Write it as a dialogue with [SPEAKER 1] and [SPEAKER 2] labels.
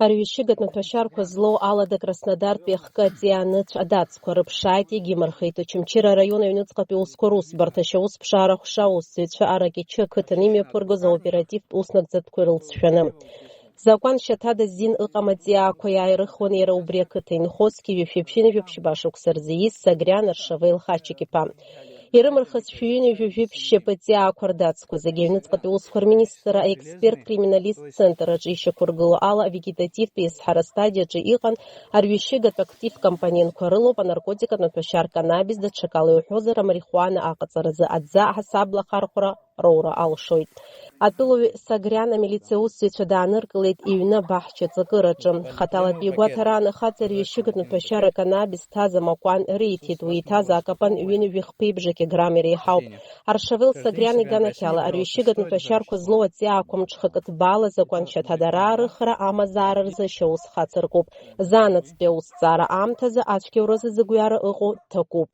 [SPEAKER 1] Арҩышьыгатә маҭәашьарақәа злоу алада Краснодартә иахкаҵиааныцә адацқәа рыԥшааит, иагьимырхеит. Очамчыра араион аҩныҵҟатәи усқәа русбарҭа, ашьаусԥшаара ҳәша аусзуҩцәа Аракьычы ақыҭан имҩаԥыргоз аоперативтә уснагӡатәқәа ирылҵшәаны. Закәан шьаҭада зин ыҟама ҵиаақәа иааирыхуан иара убри ақыҭа инхозгьы ҩажәибжь шықәса рзы ис Сагриан Аршавел Хачик-иԥа. Ирымырхыз шәҩынҩажәижәиԥшьшьапы ҵиаақәа рдацқәа зегьы аҩныҵҟатәи усқәа рминистр аексперт-криминалист центрраҿы ишьақәыргыло ала авегетативтә еизҳара стадиаҿы иҟан арҩышьыгатә актив компонентқәа рылоуп анаркотикатә маҭәашьар каннабис, даҽакала иуҳәозар амарихуана аҟаҵаразы аӡа ҳасабла ахархәара роура алшоит. Атәылаҩ Сагриан амилициа аусзуҩцәа дааныркылеит иҩны абаҳча ҵакыраҿы. Хаҭалатәи игәаҭараан ахаҵа арҩышьыгатә маҭәашьар аканнабис ҭаз амакәан риҭеит. Уи иҭаз акапан ҩынҩажәи килограмм иреиҳауп. Аршавел Сагриан иганахьала арҩышьыгатә маҭәашьарқәа злоу аҵиаақәа мҽхак ҭбаала закәан шьаҭадара арыхра амазаара рзы ашьаус хацыркуп. Занацәтәи аусҭҵаара аамҭазы ацәгьауразы зыгәҩара ыҟоу дҭакуп.